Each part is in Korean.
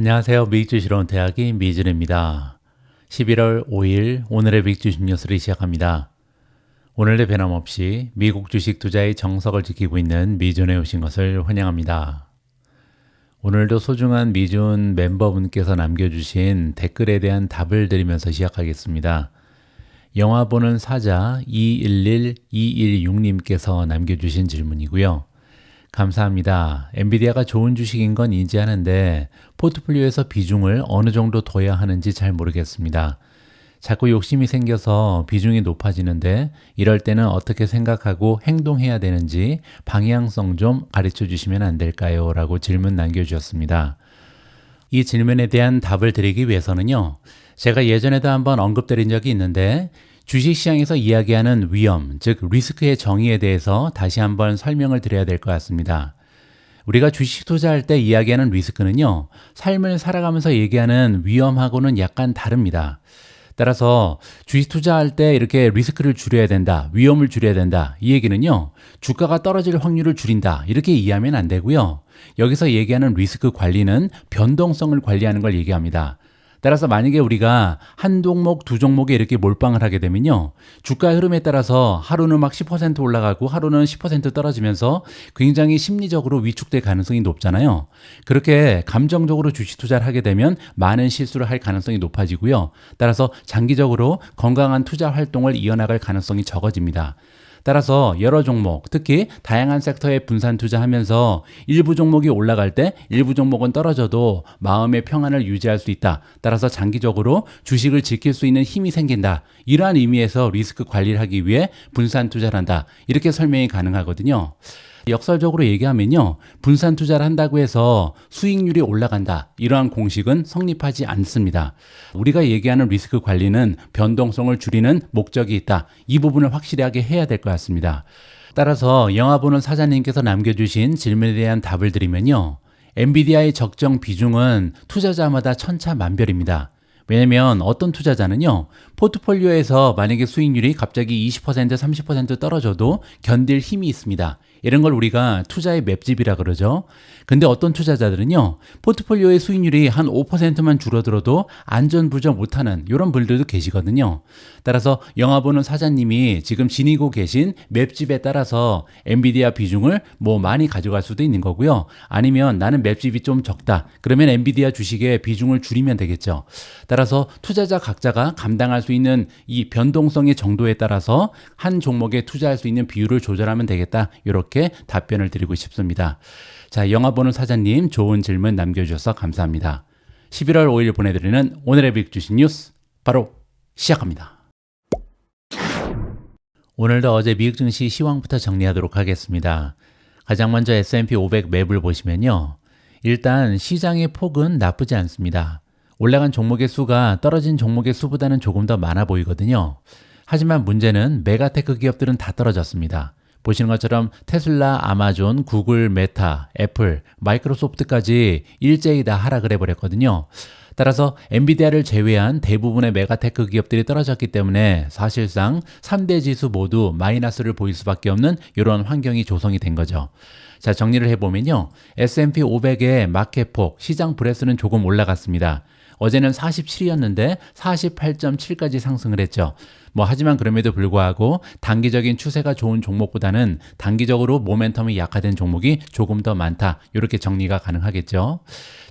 안녕하세요. 미국 주식으로 온 대학의 미준입니다. 11월 5일 오늘의 미국 주식 뉴스를 시작합니다. 오늘도 변함없이 미국 주식 투자의 정석을 지키고 있는 미준에 오신 것을 환영합니다. 오늘도 소중한 미준 멤버분께서 남겨주신 댓글에 대한 답을 드리면서 시작하겠습니다. 영화 보는 사자 211216님께서 남겨주신 질문이고요. 감사합니다. 엔비디아가 좋은 주식인 건 인지하는데 포트폴리오에서 비중을 어느 정도 둬야 하는지 잘 모르겠습니다. 자꾸 욕심이 생겨서 비중이 높아지는데 이럴 때는 어떻게 생각하고 행동해야 되는지 방향성 좀 가르쳐 주시면 안 될까요? 라고 질문 남겨주셨습니다. 이 질문에 대한 답을 드리기 위해서는요. 제가 예전에도 한번 언급드린 적이 있는데 주식시장에서 이야기하는 위험, 즉 리스크의 정의에 대해서 다시 한번 설명을 드려야 될 것 같습니다. 우리가 주식 투자할 때 이야기하는 리스크는요, 삶을 살아가면서 얘기하는 위험하고는 약간 다릅니다. 따라서 주식 투자할 때 이렇게 리스크를 줄여야 된다, 위험을 줄여야 된다, 이 얘기는요, 주가가 떨어질 확률을 줄인다, 이렇게 이해하면 안 되고요. 여기서 얘기하는 리스크 관리는 변동성을 관리하는 걸 얘기합니다. 따라서 만약에 우리가 한 종목, 두 종목에 이렇게 몰빵을 하게 되면요. 주가 흐름에 따라서 하루는 막 10% 올라가고 하루는 10% 떨어지면서 굉장히 심리적으로 위축될 가능성이 높잖아요. 그렇게 감정적으로 주식 투자를 하게 되면 많은 실수를 할 가능성이 높아지고요. 따라서 장기적으로 건강한 투자 활동을 이어나갈 가능성이 적어집니다. 따라서 여러 종목, 특히 다양한 섹터에 분산 투자하면서 일부 종목이 올라갈 때 일부 종목은 떨어져도 마음의 평안을 유지할 수 있다. 따라서 장기적으로 주식을 지킬 수 있는 힘이 생긴다. 이러한 의미에서 리스크 관리를 하기 위해 분산 투자를 한다. 이렇게 설명이 가능하거든요. 역설적으로 얘기하면요. 분산 투자를 한다고 해서 수익률이 올라간다. 이러한 공식은 성립하지 않습니다. 우리가 얘기하는 리스크 관리는 변동성을 줄이는 목적이 있다. 이 부분을 확실하게 해야 될 것 같습니다. 따라서 영화 보는 사장님께서 남겨주신 질문에 대한 답을 드리면요. 엔비디아의 적정 비중은 투자자마다 천차만별입니다. 왜냐면 어떤 투자자는요, 포트폴리오에서 만약에 수익률이 갑자기 20%, 30% 떨어져도 견딜 힘이 있습니다. 이런 걸 우리가 투자의 맵집이라 그러죠. 근데 어떤 투자자들은요, 포트폴리오의 수익률이 한 5%만 줄어들어도 안전부저 못하는 이런 분들도 계시거든요. 따라서 영화 보는 사장님이 지금 지니고 계신 맵집에 따라서 엔비디아 비중을 많이 가져갈 수도 있는 거고요. 아니면 나는 맵집이 좀 적다. 그러면 엔비디아 주식의 비중을 줄이면 되겠죠. 따라서 투자자 각자가 감당할 수 있는 이 변동성의 정도에 따라서 한 종목에 투자할 수 있는 비율을 조절하면 되겠다. 이렇게 답변을 드리고 싶습니다. 자, 영화 보는 사장님 좋은 질문 남겨주셔서 감사합니다. 11월 5일 보내드리는 오늘의 빅 주식 뉴스 바로 시작합니다. 오늘도 어제 미국 증시 시황부터 정리하도록 하겠습니다. 가장 먼저 S&P 500 맵을 보시면요. 일단 시장의 폭은 나쁘지 않습니다. 올라간 종목의 수가 떨어진 종목의 수보다는 조금 더 많아 보이거든요. 하지만 문제는 메가테크 기업들은 다 떨어졌습니다. 보시는 것처럼 테슬라, 아마존, 구글, 메타, 애플, 마이크로소프트까지 일제히 다 하락을 해버렸거든요. 따라서 엔비디아를 제외한 대부분의 메가테크 기업들이 떨어졌기 때문에 사실상 3대 지수 모두 마이너스를 보일 수밖에 없는 이런 환경이 조성이 된 거죠. 자, 정리를 해보면요. S&P 500의 마켓폭, 시장 브레스는 조금 올라갔습니다. 어제는 47이었는데 48.7까지 상승을 했죠. 하지만 그럼에도 불구하고 단기적인 추세가 좋은 종목보다는 단기적으로 모멘텀이 약화된 종목이 조금 더 많다. 이렇게 정리가 가능하겠죠.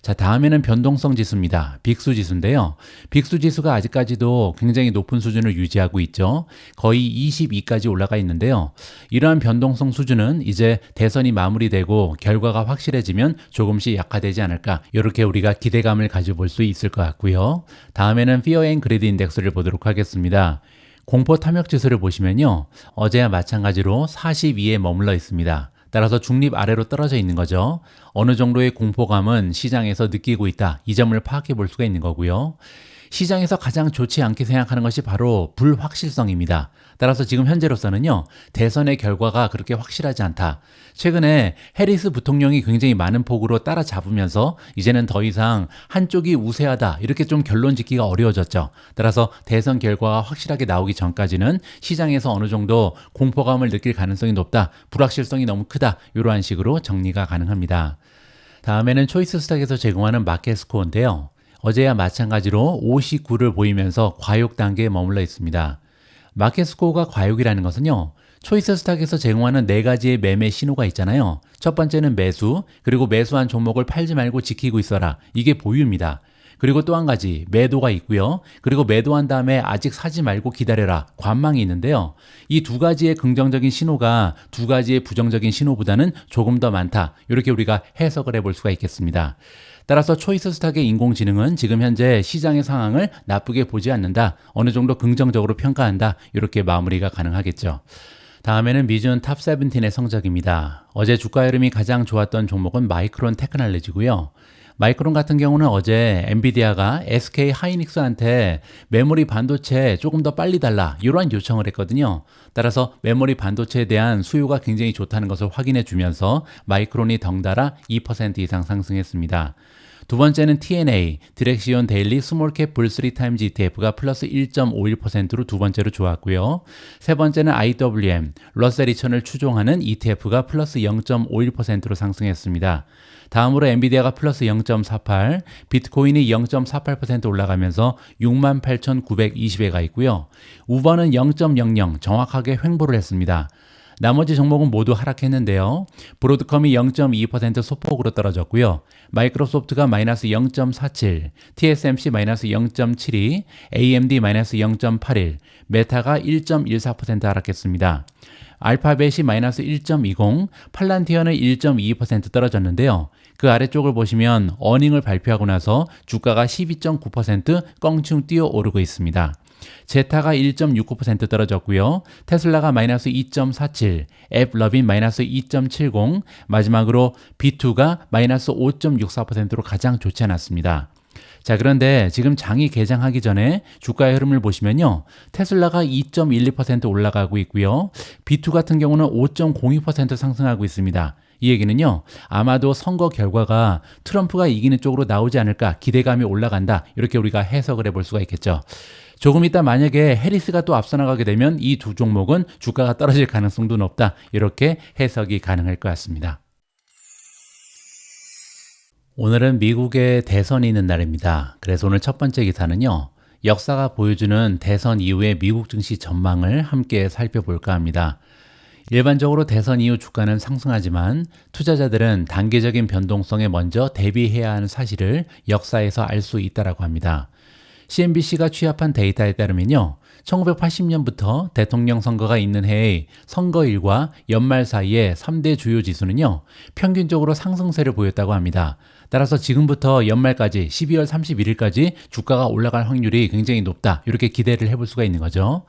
자, 다음에는 변동성 지수입니다. 빅수 지수인데요. 빅수 지수가 아직까지도 굉장히 높은 수준을 유지하고 있죠. 거의 22까지 올라가 있는데요. 이러한 변동성 수준은 이제 대선이 마무리되고 결과가 확실해지면 조금씩 약화되지 않을까. 이렇게 우리가 기대감을 가져볼 수 있을 것 같고요. 다음에는 Fear and Greed 인덱스를 보도록 하겠습니다. 공포 탐욕 지수를 보시면요. 어제와 마찬가지로 42에 머물러 있습니다. 따라서 중립 아래로 떨어져 있는 거죠. 어느 정도의 공포감은 시장에서 느끼고 있다. 이 점을 파악해 볼 수가 있는 거고요. 시장에서 가장 좋지 않게 생각하는 것이 바로 불확실성입니다. 따라서 지금 현재로서는요, 대선의 결과가 그렇게 확실하지 않다. 최근에 해리스 부통령이 굉장히 많은 폭으로 따라잡으면서 이제는 더 이상 한쪽이 우세하다 이렇게 좀 결론 짓기가 어려워졌죠. 따라서 대선 결과가 확실하게 나오기 전까지는 시장에서 어느 정도 공포감을 느낄 가능성이 높다. 불확실성이 너무 크다. 이러한 식으로 정리가 가능합니다. 다음에는 초이스 스탁에서 제공하는 마켓 스코어인데요. 어제와 마찬가지로 59를 보이면서 과욕 단계에 머물러 있습니다. 마켓 스코어가 과욕이라는 것은요, 초이스 스탁에서 제공하는 4가지의 매매 신호가 있잖아요. 첫 번째는 매수, 그리고 매수한 종목을 팔지 말고 지키고 있어라. 이게 보유입니다. 그리고 또 한 가지 매도가 있고요. 그리고 매도한 다음에 아직 사지 말고 기다려라. 관망이 있는데요. 이 2가지의 긍정적인 신호가 2가지의 부정적인 신호보다는 조금 더 많다. 이렇게 우리가 해석을 해볼 수가 있겠습니다. 따라서 초이스 스탁의 인공지능은 지금 현재 시장의 상황을 나쁘게 보지 않는다. 어느 정도 긍정적으로 평가한다. 이렇게 마무리가 가능하겠죠. 다음에는 미준 탑 17의 성적입니다. 어제 주가 흐름이 가장 좋았던 종목은 마이크론 테크놀로지고요. 마이크론 같은 경우는 어제 엔비디아가 SK 하이닉스한테 메모리 반도체 조금 더 빨리 달라 이러한 요청을 했거든요. 따라서 메모리 반도체에 대한 수요가 굉장히 좋다는 것을 확인해 주면서 마이크론이 덩달아 2% 이상 상승했습니다. 두 번째는 TNA, 디렉시온 데일리 스몰캡 불3 타임즈 ETF가 플러스 1.51%로 두 번째로 좋았고요. 세 번째는 IWM, 러셀 2000을 추종하는 ETF가 플러스 0.51%로 상승했습니다. 다음으로 엔비디아가 플러스 0.48, 비트코인이 0.48% 올라가면서 68,920에 가 있고요. 우버는 0.00 정확하게 횡보를 했습니다. 나머지 종목은 모두 하락했는데요. 브로드컴이 0.2% 소폭으로 떨어졌고요. 마이크로소프트가 마이너스 0.47, TSMC 마이너스 0.72, AMD 마이너스 0.81, 메타가 1.14% 하락했습니다. 알파벳이 마이너스 1.20, 팔란티어는 1.22% 떨어졌는데요. 그 아래쪽을 보시면 어닝을 발표하고 나서 주가가 12.9% 껑충 뛰어오르고 있습니다. 제타가 1.69% 떨어졌고요. 테슬라가 마이너스 2.47, 앱러빈 마이너스 2.70, 마지막으로 B2가 마이너스 5.64%로 가장 좋지 않았습니다. 자, 그런데 지금 장이 개장하기 전에 주가의 흐름을 보시면요. 테슬라가 2.12% 올라가고 있고요. B2 같은 경우는 5.02% 상승하고 있습니다. 이 얘기는요, 아마도 선거 결과가 트럼프가 이기는 쪽으로 나오지 않을까 기대감이 올라간다. 이렇게 우리가 해석을 해볼 수가 있겠죠. 조금 이따 만약에 해리스가 또 앞서 나가게 되면 이 두 종목은 주가가 떨어질 가능성도 높다. 이렇게 해석이 가능할 것 같습니다. 오늘은 미국의 대선이 있는 날입니다. 그래서 오늘 첫 번째 기사는요, 역사가 보여주는 대선 이후의 미국 증시 전망을 함께 살펴볼까 합니다. 일반적으로 대선 이후 주가는 상승하지만 투자자들은 단기적인 변동성에 먼저 대비해야 하는 사실을 역사에서 알 수 있다고 합니다. CNBC가 취합한 데이터에 따르면요, 1980년부터 대통령 선거가 있는 해의 선거일과 연말 사이에 3대 주요 지수는요, 평균적으로 상승세를 보였다고 합니다. 따라서 지금부터 연말까지 12월 31일까지 주가가 올라갈 확률이 굉장히 높다. 이렇게 기대를 해볼 수가 있는 거죠.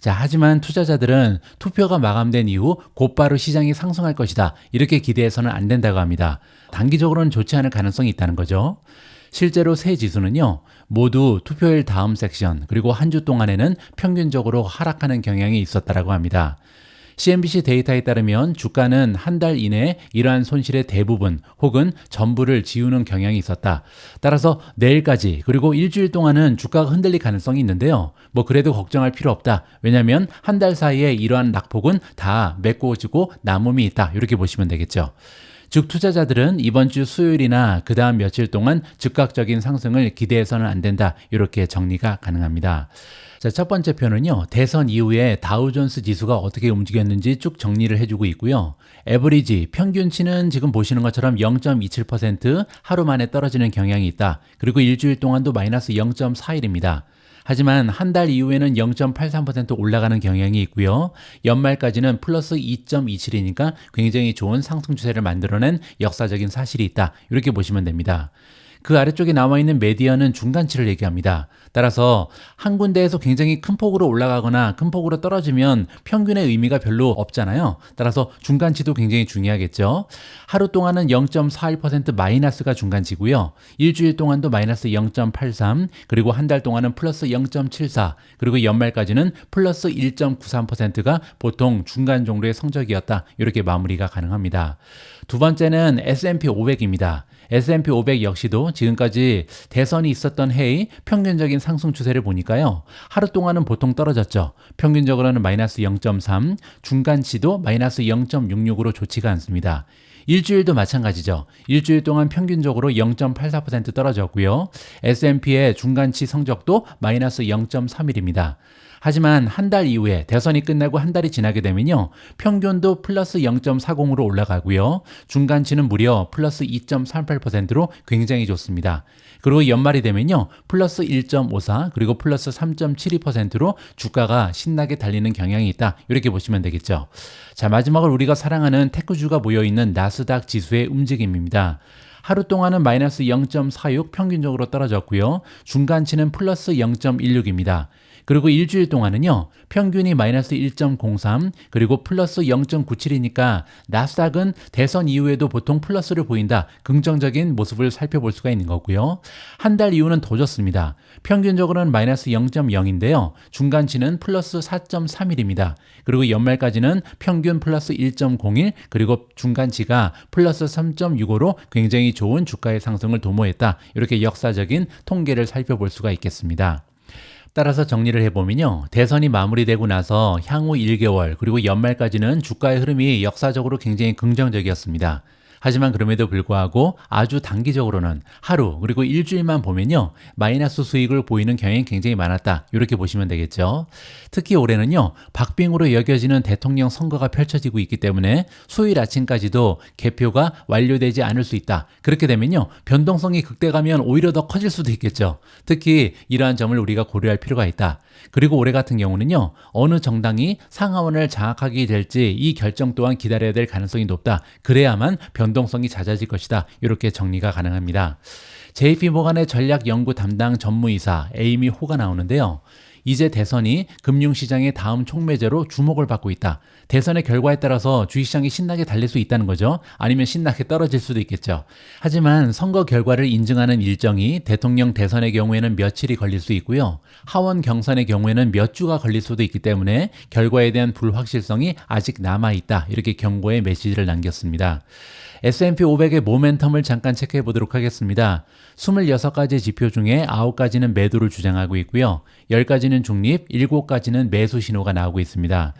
자, 하지만 투자자들은 투표가 마감된 이후 곧바로 시장이 상승할 것이다. 이렇게 기대해서는 안 된다고 합니다. 단기적으로는 좋지 않을 가능성이 있다는 거죠. 실제로 세 지수는요, 모두 투표일 다음 섹션 그리고 한 주 동안에는 평균적으로 하락하는 경향이 있었다고 합니다. CNBC 데이터에 따르면 주가는 한 달 이내에 이러한 손실의 대부분 혹은 전부를 지우는 경향이 있었다. 따라서 내일까지 그리고 일주일 동안은 주가가 흔들릴 가능성이 있는데요. 뭐 그래도 걱정할 필요 없다. 왜냐하면 한 달 사이에 이러한 낙폭은 다 메꿔지고 남음이 있다. 이렇게 보시면 되겠죠. 즉 투자자들은 이번 주 수요일이나 그 다음 며칠 동안 즉각적인 상승을 기대해서는 안 된다. 이렇게 정리가 가능합니다. 자, 첫 번째 표는요, 대선 이후에 다우존스 지수가 어떻게 움직였는지 쭉 정리를 해주고 있고요. 에버리지, 평균치는 지금 보시는 것처럼 0.27% 하루 만에 떨어지는 경향이 있다. 그리고 일주일 동안도 마이너스 0.41입니다. 하지만 한 달 이후에는 0.83% 올라가는 경향이 있고요. 연말까지는 플러스 2.27이니까 굉장히 좋은 상승 추세를 만들어낸 역사적인 사실이 있다. 이렇게 보시면 됩니다. 그 아래쪽에 나와 있는 메디언은 중간치를 얘기합니다. 따라서 한 군데에서 굉장히 큰 폭으로 올라가거나 큰 폭으로 떨어지면 평균의 의미가 별로 없잖아요. 따라서 중간치도 굉장히 중요하겠죠. 하루 동안은 0.41% 마이너스가 중간치고요. 일주일 동안도 마이너스 0.83, 그리고 한 달 동안은 플러스 0.74, 그리고 연말까지는 플러스 1.93%가 보통 중간 정도의 성적이었다. 이렇게 마무리가 가능합니다. 두 번째는 S&P 500입니다. S&P 500 역시도 지금까지 대선이 있었던 해의 평균적인 상승 추세를 보니까요. 하루 동안은 보통 떨어졌죠. 평균적으로는 마이너스 0.3, 중간치도 마이너스 0.66으로 좋지가 않습니다. 일주일도 마찬가지죠. 일주일 동안 평균적으로 0.84% 떨어졌고요. S&P의 중간치 성적도 마이너스 0.31입니다. 하지만 한 달 이후에 대선이 끝나고 한 달이 지나게 되면요. 평균도 플러스 0.40으로 올라가고요. 중간치는 무려 플러스 2.38%로 굉장히 좋습니다. 그리고 연말이 되면요. 플러스 1.54 그리고 플러스 3.72%로 주가가 신나게 달리는 경향이 있다. 이렇게 보시면 되겠죠. 자, 마지막으로 우리가 사랑하는 테크주가 모여있는 나스닥 지수의 움직임입니다. 하루 동안은 마이너스 0.46 평균적으로 떨어졌고요. 중간치는 플러스 0.16입니다. 그리고 일주일 동안은요, 평균이 마이너스 1.03, 그리고 플러스 0.97이니까 나스닥은 대선 이후에도 보통 플러스를 보인다. 긍정적인 모습을 살펴볼 수가 있는 거고요. 한 달 이후는 더 좋습니다. 평균적으로는 마이너스 0.0인데요. 중간치는 플러스 4.31입니다. 그리고 연말까지는 평균 플러스 1.01, 그리고 중간치가 플러스 3.65로 굉장히 좋은 주가의 상승을 도모했다. 이렇게 역사적인 통계를 살펴볼 수가 있겠습니다. 따라서 정리를 해보면요. 대선이 마무리되고 나서 향후 1개월 그리고 연말까지는 주가의 흐름이 역사적으로 굉장히 긍정적이었습니다. 하지만 그럼에도 불구하고 아주 단기적으로는 하루 그리고 일주일만 보면요. 마이너스 수익을 보이는 경향이 굉장히 많았다. 이렇게 보시면 되겠죠. 특히 올해는요. 박빙으로 여겨지는 대통령 선거가 펼쳐지고 있기 때문에 수요일 아침까지도 개표가 완료되지 않을 수 있다. 그렇게 되면요. 변동성이 극대화하면 오히려 더 커질 수도 있겠죠. 특히 이러한 점을 우리가 고려할 필요가 있다. 그리고 올해 같은 경우는요. 어느 정당이 상하원을 장악하게 될지 이 결정 또한 기다려야 될 가능성이 높다. 그래야만 변동성이 잦아질 것이다. 이렇게 정리가 가능합니다. JP모간의 전략연구 담당 전무이사 에이미 호가 나오는데요. 이제 대선이 금융시장의 다음 촉매제로 주목을 받고 있다. 대선의 결과에 따라서 주식시장이 신나게 달릴 수 있다는 거죠. 아니면 신나게 떨어질 수도 있겠죠. 하지만 선거 결과를 인증하는 일정이 대통령 대선의 경우에는 며칠이 걸릴 수 있고요. 하원 경선의 경우에는 몇 주가 걸릴 수도 있기 때문에 결과에 대한 불확실성이 아직 남아있다. 이렇게 경고의 메시지를 남겼습니다. S&P 500의 모멘텀을 잠깐 체크해 보도록 하겠습니다. 26가지 지표 중에 9가지는 매도를 주장하고 있고요. 10가지는 중립, 7가지는 매수 신호가 나오고 있습니다.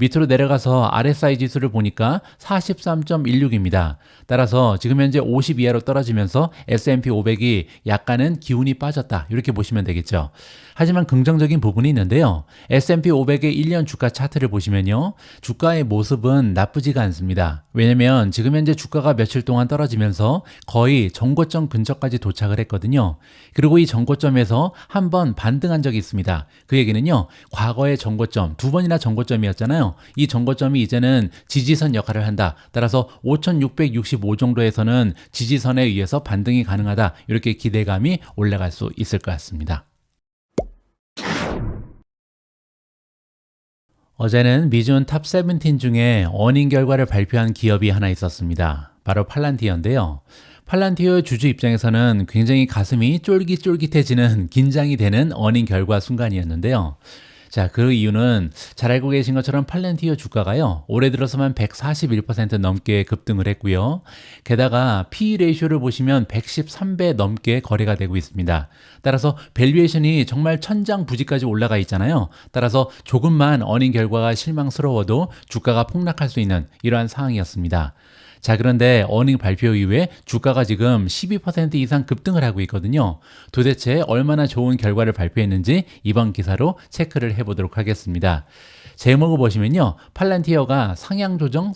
밑으로 내려가서 RSI 지수를 보니까 43.16입니다. 따라서 지금 현재 50 이하로 떨어지면서 S&P 500이 약간은 기운이 빠졌다. 이렇게 보시면 되겠죠. 하지만 긍정적인 부분이 있는데요. S&P 500의 1년 주가 차트를 보시면요. 주가의 모습은 나쁘지가 않습니다. 왜냐면 지금 현재 주가가 며칠 동안 떨어지면서 거의 전고점 근처까지 도착을 했거든요. 그리고 이 전고점에서 한번 반등한 적이 있습니다. 그 얘기는요. 과거의 전고점, 2번이나 전고점이었잖아요. 이 전고점이 이제는 지지선 역할을 한다. 따라서 5,665 정도에서는 지지선에 의해서 반등이 가능하다. 이렇게 기대감이 올라갈 수 있을 것 같습니다. 어제는 미준 탑 17 중에 어닝 결과를 발표한 기업이 하나 있었습니다. 바로 팔란티어인데요. 팔란티어 주주 입장에서는 굉장히 가슴이 쫄깃쫄깃해지는 긴장이 되는 어닝 결과 순간이었는데요. 자, 그 이유는 잘 알고 계신 것처럼 팔란티어 주가가요. 올해 들어서만 141% 넘게 급등을 했고요. 게다가 PE 레이쇼를 보시면 113배 넘게 거래가 되고 있습니다. 따라서 밸류에이션이 정말 천장부지까지 올라가 있잖아요. 따라서 조금만 어닝 결과가 실망스러워도 주가가 폭락할 수 있는 이러한 상황이었습니다. 자, 그런데 어닝 발표 이후에 주가가 지금 12% 이상 급등을 하고 있거든요. 도대체 얼마나 좋은 결과를 발표했는지 이번 기사로 체크를 해보도록 하겠습니다. 제목을 보시면요. 팔란티어가 상향 조정을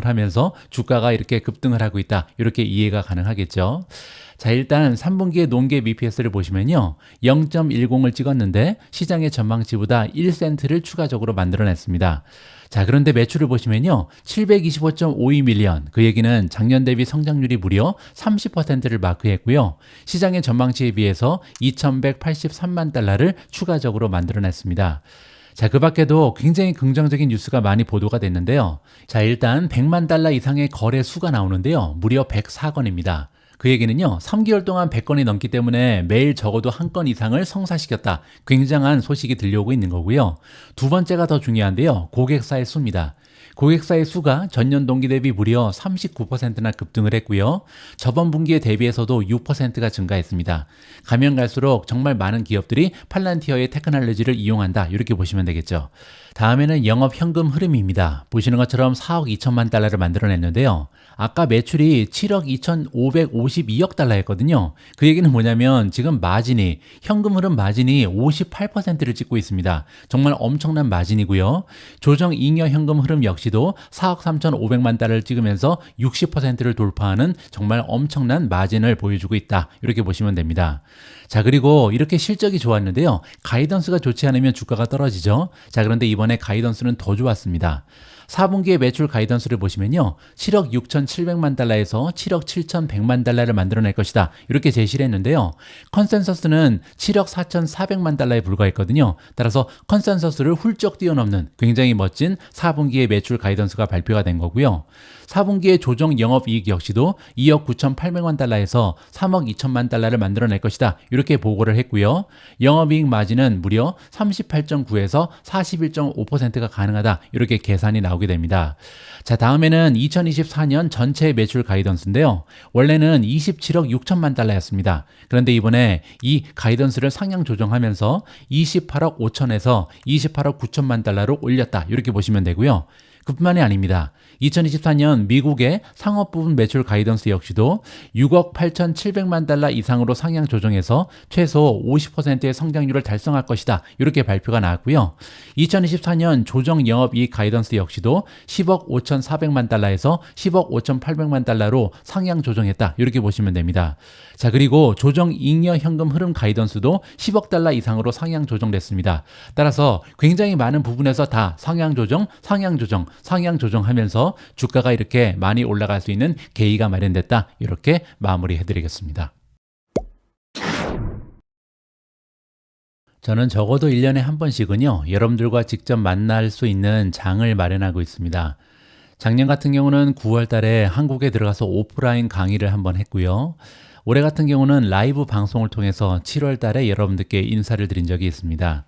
하면서 주가가 이렇게 급등을 하고 있다. 이렇게 이해가 가능하겠죠. 자, 일단 3분기의 논GAAP EPS를 보시면요. 0.10을 찍었는데 시장의 전망치보다 1센트를 추가적으로 만들어냈습니다. 자, 그런데 매출을 보시면요. 725.52밀리언. 그 얘기는 작년 대비 성장률이 무려 30%를 마크했고요. 시장의 전망치에 비해서 2,183만 달러를 추가적으로 만들어냈습니다. 자, 그 밖에도 굉장히 긍정적인 뉴스가 많이 보도가 됐는데요. 자, 일단 100만 달러 이상의 거래 수가 나오는데요. 무려 104건입니다. 그 얘기는요. 3개월 동안 100건이 넘기 때문에 매일 적어도 한 건 이상을 성사시켰다. 굉장한 소식이 들려오고 있는 거고요. 두 번째가 더 중요한데요. 고객사의 수입니다. 고객사의 수가 전년 동기 대비 무려 39%나 급등을 했고요. 저번 분기에 대비해서도 6%가 증가했습니다. 가면 갈수록 정말 많은 기업들이 팔란티어의 테크놀로지를 이용한다. 이렇게 보시면 되겠죠. 다음에는 영업 현금 흐름입니다. 보시는 것처럼 4억 2천만 달러를 만들어냈는데요. 아까 매출이 7억 2,552억 달러였거든요. 그 얘기는 뭐냐면 지금 마진이, 현금 흐름 마진이 58%를 찍고 있습니다. 정말 엄청난 마진이고요. 조정 잉여 현금 흐름 역시도 4억 3,500만 달러를 찍으면서 60%를 돌파하는 정말 엄청난 마진을 보여주고 있다. 이렇게 보시면 됩니다. 자, 그리고 이렇게 실적이 좋았는데요. 가이던스가 좋지 않으면 주가가 떨어지죠. 자, 그런데 이번에 가이던스는 더 좋았습니다. 4분기의 매출 가이던스를 보시면요. 7억 6,700만 달러에서 7억 7,100만 달러를 만들어낼 것이다. 이렇게 제시를 했는데요. 컨센서스는 7억 4,400만 달러에 불과했거든요. 따라서 컨센서스를 훌쩍 뛰어넘는 굉장히 멋진 4분기의 매출 가이던스가 발표가 된 거고요. 4분기의 조정 영업이익 역시도 2억 9,800만 달러에서 3억 2천만 달러를 만들어낼 것이다. 이렇게 보고를 했고요. 영업이익 마진은 무려 38.9에서 41.5%가 가능하다. 이렇게 계산이 나오게 됩니다. 자, 다음에는 2024년 전체 매출 가이던스인데요. 원래는 27억 6천만 달러였습니다. 그런데 이번에 이 가이던스를 상향 조정하면서 28억 5천에서 28억 9천만 달러로 올렸다. 이렇게 보시면 되고요. 그뿐만이 아닙니다. 2024년 미국의 상업 부분 매출 가이던스 역시도 6억 8,700만 달러 이상으로 상향 조정해서 최소 50%의 성장률을 달성할 것이다. 이렇게 발표가 나왔고요. 2024년 조정 영업이익 가이던스 역시도 10억 5,400만 달러에서 10억 5,800만 달러로 상향 조정했다. 이렇게 보시면 됩니다. 자, 그리고 조정 잉여 현금 흐름 가이던스도 10억 달러 이상으로 상향 조정됐습니다. 따라서 굉장히 많은 부분에서 다 상향 조정 하면서 주가가 이렇게 많이 올라갈 수 있는 계기가 마련됐다. 이렇게 마무리해드리겠습니다. 저는 적어도 1년에 한 번씩은요, 여러분들과 직접 만날 수 있는 장을 마련하고 있습니다. 작년 같은 경우는 9월 달에 한국에 들어가서 오프라인 강의를 한번 했고요. 올해 같은 경우는 라이브 방송을 통해서 7월 달에 여러분들께 인사를 드린 적이 있습니다.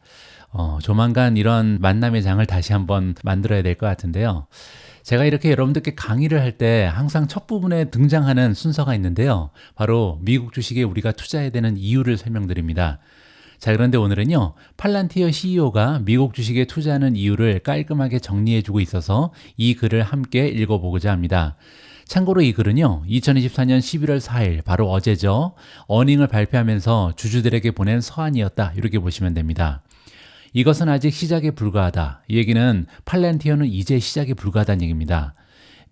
조만간 이런 만남의 장을 다시 한번 만들어야 될 것 같은데요. 제가 이렇게 여러분들께 강의를 할 때 항상 첫 부분에 등장하는 순서가 있는데요. 바로 미국 주식에 우리가 투자해야 되는 이유를 설명드립니다. 자, 그런데 오늘은요, 팔란티어 CEO가 미국 주식에 투자하는 이유를 깔끔하게 정리해주고 있어서 이 글을 함께 읽어보고자 합니다. 참고로 이 글은요, 2024년 11월 4일, 바로 어제죠, 어닝을 발표하면서 주주들에게 보낸 서한이었다. 이렇게 보시면 됩니다. 이것은 아직 시작에 불과하다. 이 얘기는 팔란티어는 이제 시작에 불과하다는 얘기입니다.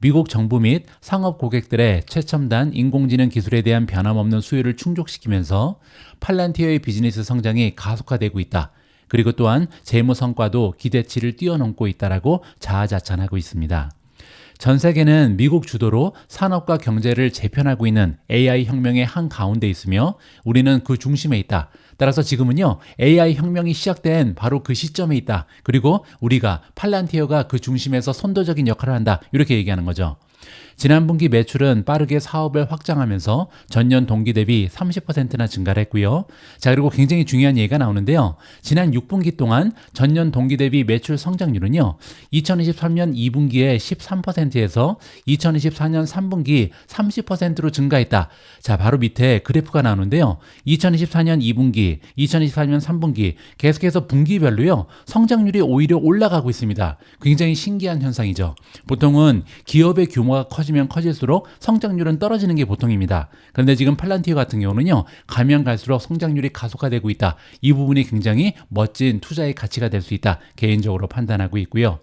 미국 정부 및 상업 고객들의 최첨단 인공지능 기술에 대한 변함없는 수요를 충족시키면서 팔란티어의 비즈니스 성장이 가속화되고 있다. 그리고 또한 재무 성과도 기대치를 뛰어넘고 있다라고 자아자찬하고 있습니다. 전 세계는 미국 주도로 산업과 경제를 재편하고 있는 AI 혁명의 한가운데 있으며 우리는 그 중심에 있다. 따라서 지금은요, AI 혁명이 시작된 바로 그 시점에 있다. 그리고 우리가 팔란티어가 그 중심에서 선도적인 역할을 한다. 이렇게 얘기하는 거죠. 지난 분기 매출은 빠르게 사업을 확장하면서 전년 동기 대비 30%나 증가를 했고요. 자, 그리고 굉장히 중요한 얘기가 나오는데요. 지난 6분기 동안 전년 동기 대비 매출 성장률은요. 2023년 2분기에 13%에서 2024년 3분기 30%로 증가했다. 자, 바로 밑에 그래프가 나오는데요. 2024년 2분기, 2024년 3분기 계속해서 분기별로요. 성장률이 오히려 올라가고 있습니다. 굉장히 신기한 현상이죠. 보통은 기업의 규모가 커지면 커질수록 성장률은 떨어지는 게 보통입니다. 그런데 지금 팔란티어 같은 경우는요, 가면 갈수록 성장률이 가속화되고 있다. 이 부분이 굉장히 멋진 투자의 가치가 될 수 있다. 개인적으로 판단하고 있고요.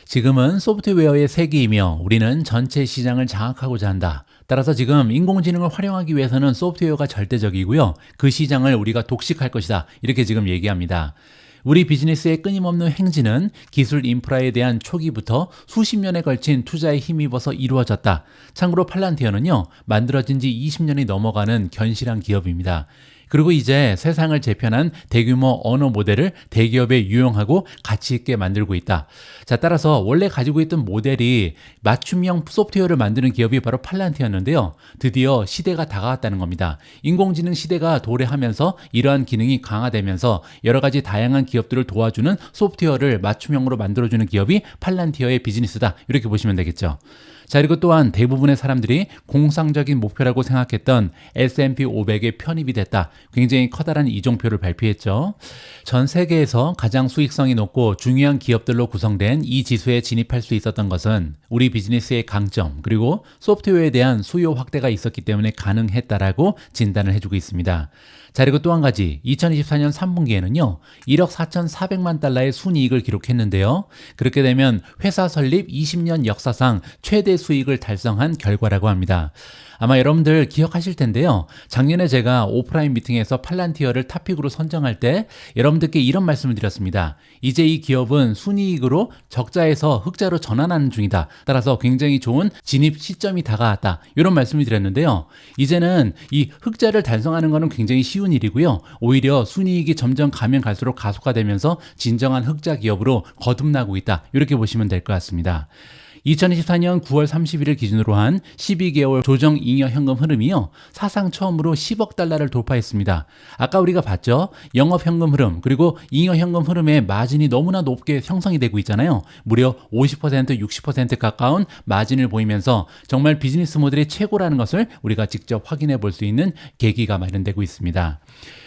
지금은 소프트웨어의 세기이며 우리는 전체 시장을 장악하고자 한다. 따라서 지금 인공지능을 활용하기 위해서는 소프트웨어가 절대적이고요. 그 시장을 우리가 독식할 것이다. 이렇게 지금 얘기합니다. 우리 비즈니스의 끊임없는 행진은 기술 인프라에 대한 초기부터 수십 년에 걸친 투자에 힘입어서 이루어졌다. 참고로 팔란티어는요, 만들어진 지 20년이 넘어가는 견실한 기업입니다. 그리고 이제 세상을 재편한 대규모 언어 모델을 대기업에 유용하고 가치 있게 만들고 있다. 자, 따라서 원래 가지고 있던 모델이 맞춤형 소프트웨어를 만드는 기업이 바로 팔란티어였는데요. 드디어 시대가 다가왔다는 겁니다. 인공지능 시대가 도래하면서 이러한 기능이 강화되면서 여러 가지 다양한 기업들을 도와주는 소프트웨어를 맞춤형으로 만들어주는 기업이 팔란티어의 비즈니스다. 이렇게 보시면 되겠죠. 자, 그리고 또한 대부분의 사람들이 공상적인 목표라고 생각했던 S&P 500에 편입이 됐다. 굉장히 커다란 이정표를 발표했죠. 전 세계에서 가장 수익성이 높고 중요한 기업들로 구성된 이 지수에 진입할 수 있었던 것은 우리 비즈니스의 강점 그리고 소프트웨어에 대한 수요 확대가 있었기 때문에 가능했다라고 진단을 해주고 있습니다. 자, 그리고 또 한 가지 2024년 3분기에는요 1억 4,400만 달러의 순이익을 기록했는데요. 그렇게 되면 회사 설립 20년 역사상 최대 수익을 달성한 결과라고 합니다. 아마 여러분들 기억하실 텐데요. 작년에 제가 오프라인 미팅에서 팔란티어를 탑픽으로 선정할 때 여러분들께 이런 말씀을 드렸습니다. 이제 이 기업은 순이익으로 적자에서 흑자로 전환하는 중이다. 따라서 굉장히 좋은 진입 시점이 다가왔다. 이런 말씀을 드렸는데요. 이제는 이 흑자를 달성하는 것은 굉장히 쉬운 일이고요. 오히려 순이익이 점점 가면 갈수록 가속화되면서 진정한 흑자 기업으로 거듭나고 있다. 이렇게 보시면 될 것 같습니다. 2024년 9월 31일 기준으로 한 12개월 조정 잉여 현금 흐름이요. 사상 처음으로 10억 달러를 돌파했습니다. 아까 우리가 봤죠? 영업 현금 흐름 그리고 잉여 현금 흐름의 마진이 너무나 높게 형성이 되고 있잖아요. 무려 50%, 60% 가까운 마진을 보이면서 정말 비즈니스 모델이 최고라는 것을 우리가 직접 확인해 볼 수 있는 계기가 마련되고 있습니다.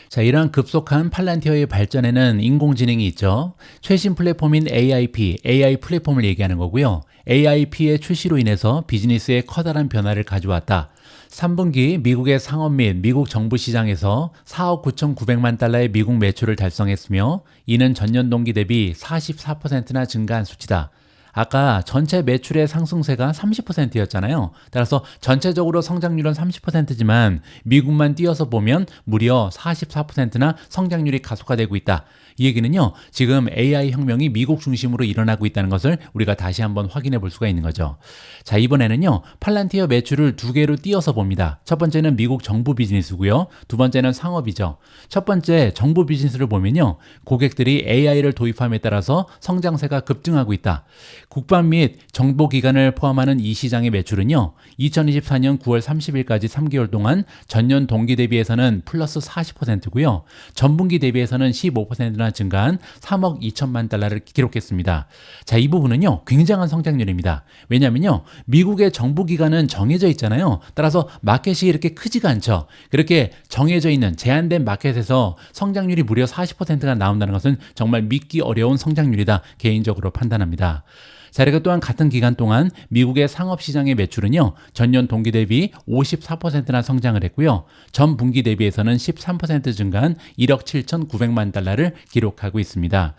자, 이러한 급속한 팔란티어의 발전에는 인공지능이 있죠. 최신 플랫폼인 AIP, AI 플랫폼을 얘기하는 거고요. AIP의 출시로 인해서 비즈니스에 커다란 변화를 가져왔다. 3분기 미국의 상업 및 미국 정부 시장에서 4억 9,900만 달러의 미국 매출을 달성했으며 이는 전년 동기 대비 44%나 증가한 수치다. 아까 전체 매출의 상승세가 30%였잖아요. 따라서 전체적으로 성장률은 30%지만 미국만 띄어서 보면 무려 44%나 성장률이 가속화되고 있다. 이 얘기는요, 지금 AI 혁명이 미국 중심으로 일어나고 있다는 것을 우리가 다시 한번 확인해 볼 수가 있는 거죠. 자, 이번에는요, 팔란티어 매출을 두 개로 띄어서 봅니다. 첫 번째는 미국 정부 비즈니스고요. 두 번째는 상업이죠. 첫 번째 정부 비즈니스를 보면요, 고객들이 AI를 도입함에 따라서 성장세가 급증하고 있다. 국방 및 정보기관을 포함하는 이 시장의 매출은요, 2024년 9월 30일까지 3개월 동안 전년 동기 대비해서는 플러스 40%고요. 전분기 대비해서는 15%나 증가한 3억 2천만 달러를 기록했습니다. 자, 이 부분은요, 굉장한 성장률입니다. 왜냐면요, 미국의 정부기관은 정해져 있잖아요. 따라서 마켓이 이렇게 크지가 않죠. 그렇게 정해져 있는 제한된 마켓에서 성장률이 무려 40%가 나온다는 것은 정말 믿기 어려운 성장률이다. 개인적으로 판단합니다. 자, 그리고 또한 같은 기간 동안 미국의 상업시장의 매출은요, 전년 동기 대비 54%나 성장을 했고요. 전 분기 대비해서는 13% 증가한 1억 7,900만 달러를 기록하고 있습니다.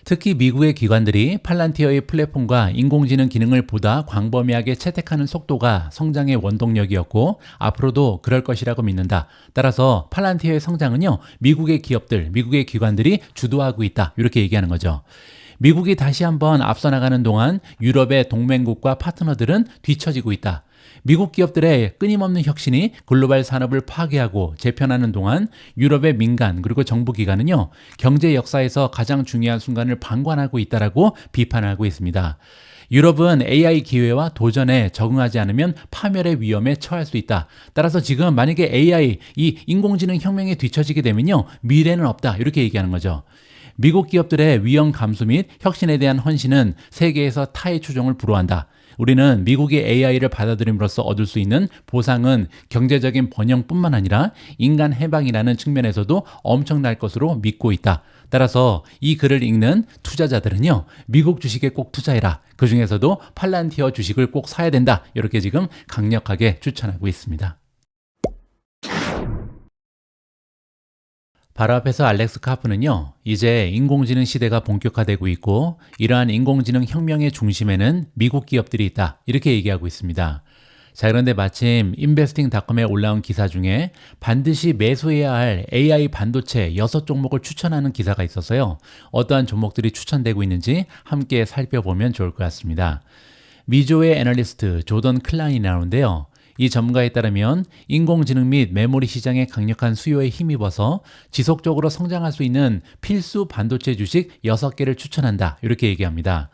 특히 미국의 기관들이 팔란티어의 플랫폼과 인공지능 기능을 보다 광범위하게 채택하는 속도가 성장의 원동력이었고 앞으로도 그럴 것이라고 믿는다. 따라서 팔란티어의 성장은요, 미국의 기업들, 미국의 기관들이 주도하고 있다. 이렇게 얘기하는 거죠. 미국이 다시 한번 앞서 나가는 동안 유럽의 동맹국과 파트너들은 뒤처지고 있다. 미국 기업들의 끊임없는 혁신이 글로벌 산업을 파괴하고 재편하는 동안 유럽의 민간 그리고 정부 기관은요, 경제 역사에서 가장 중요한 순간을 방관하고 있다라고 비판하고 있습니다. 유럽은 AI 기회와 도전에 적응하지 않으면 파멸의 위험에 처할 수 있다. 따라서 지금 만약에 AI, 이 인공지능 혁명에 뒤처지게 되면요, 미래는 없다. 이렇게 얘기하는 거죠. 미국 기업들의 위험 감수 및 혁신에 대한 헌신은 세계에서 타의 추종을 불허한다. 우리는 미국의 AI를 받아들임으로써 얻을 수 있는 보상은 경제적인 번영뿐만 아니라 인간 해방이라는 측면에서도 엄청날 것으로 믿고 있다. 따라서 이 글을 읽는 투자자들은요, 미국 주식에 꼭 투자해라. 그 중에서도 팔란티어 주식을 꼭 사야 된다. 이렇게 지금 강력하게 추천하고 있습니다. 바로 앞에서 알렉스 카프는요, 이제 인공지능 시대가 본격화되고 있고 이러한 인공지능 혁명의 중심에는 미국 기업들이 있다. 이렇게 얘기하고 있습니다. 자, 그런데 마침 인베스팅닷컴에 올라온 기사 중에 반드시 매수해야 할 AI 반도체 6종목을 추천하는 기사가 있어서요. 어떠한 종목들이 추천되고 있는지 함께 살펴보면 좋을 것 같습니다. 미조의 애널리스트 조던 클라인이 나오는데요. 이 전문가에 따르면 인공지능 및 메모리 시장의 강력한 수요에 힘입어서 지속적으로 성장할 수 있는 필수 반도체 주식 6개를 추천한다. 이렇게 얘기합니다.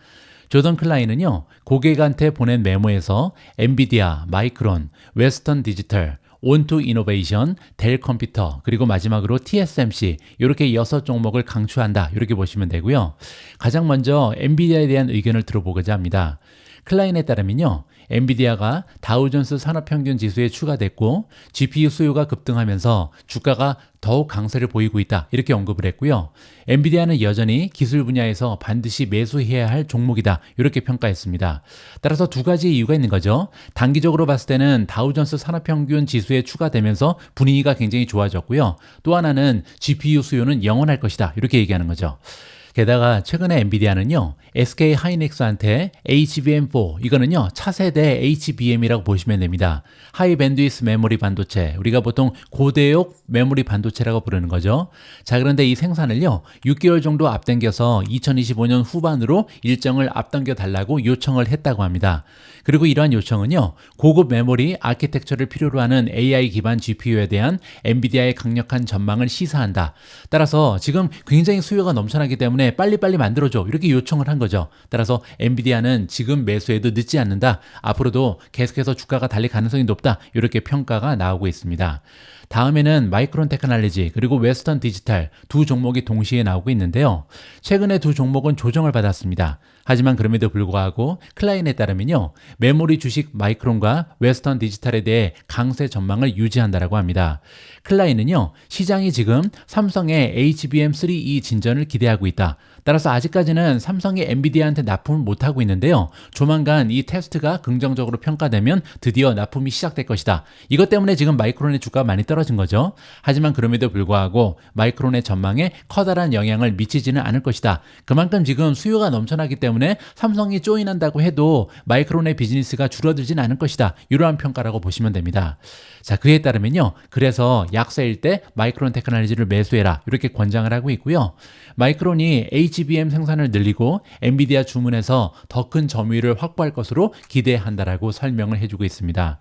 조던 클라인은요, 고객한테 보낸 메모에서 엔비디아, 마이크론, 웨스턴 디지털, 온투 이노베이션, 델 컴퓨터, 그리고 마지막으로 TSMC 이렇게 6종목을 강추한다. 이렇게 보시면 되고요. 가장 먼저 엔비디아에 대한 의견을 들어보고자 합니다. 클라인에 따르면요, 엔비디아가 다우존스 산업평균 지수에 추가됐고 GPU 수요가 급등하면서 주가가 더욱 강세를 보이고 있다. 이렇게 언급을 했고요. 엔비디아는 여전히 기술 분야에서 반드시 매수해야 할 종목이다. 이렇게 평가했습니다. 따라서 두 가지 이유가 있는 거죠. 단기적으로 봤을 때는 다우존스 산업평균 지수에 추가되면서 분위기가 굉장히 좋아졌고요. 또 하나는 GPU 수요는 영원할 것이다. 이렇게 얘기하는 거죠. 게다가 최근에 엔비디아는요, SK 하이닉스한테 HBM4, 이거는요, 차세대 HBM이라고 보시면 됩니다. 하이 밴드위스 메모리 반도체, 우리가 보통 고대역 메모리 반도체라고 부르는 거죠. 자, 그런데 이 생산을요, 6개월 정도 앞당겨서 2025년 후반으로 일정을 앞당겨 달라고 요청을 했다고 합니다. 그리고 이러한 요청은요, 고급 메모리 아키텍처를 필요로 하는 AI 기반 GPU에 대한 엔비디아의 강력한 전망을 시사한다. 따라서 지금 굉장히 수요가 넘쳐나기 때문에 빨리빨리 만들어줘. 이렇게 요청을 한 거죠. 따라서 엔비디아는 지금 매수해도 늦지 않는다. 앞으로도 계속해서 주가가 달릴 가능성이 높다. 이렇게 평가가 나오고 있습니다. 다음에는 마이크론 테크놀로지 그리고 웨스턴 디지털 두 종목이 동시에 나오고 있는데요. 최근에 두 종목은 조정을 받았습니다. 하지만 그럼에도 불구하고 클라인에 따르면요, 메모리 주식 마이크론과 웨스턴 디지털에 대해 강세 전망을 유지한다라고 합니다. 클라인은요, 시장이 지금 삼성의 HBM3E 진전을 기대하고 있다. 따라서 아직까지는 삼성이 엔비디아한테 납품을 못하고 있는데요. 조만간 이 테스트가 긍정적으로 평가되면 드디어 납품이 시작될 것이다. 이것 때문에 지금 마이크론의 주가가 많이 떨어진 거죠. 하지만 그럼에도 불구하고 마이크론의 전망에 커다란 영향을 미치지는 않을 것이다. 그만큼 지금 수요가 넘쳐나기 때문에 삼성이 조인한다고 해도 마이크론의 비즈니스가 줄어들진 않을 것이다. 이러한 평가라고 보시면 됩니다. 자, 그에 따르면요, 그래서 약세일 때 마이크론 테크놀로지를 매수해라. 이렇게 권장을 하고 있고요. 마이크론이 HBM 생산을 늘리고 엔비디아 주문에서 더 큰 점유율을 확보할 것으로 기대한다라고 설명을 해주고 있습니다.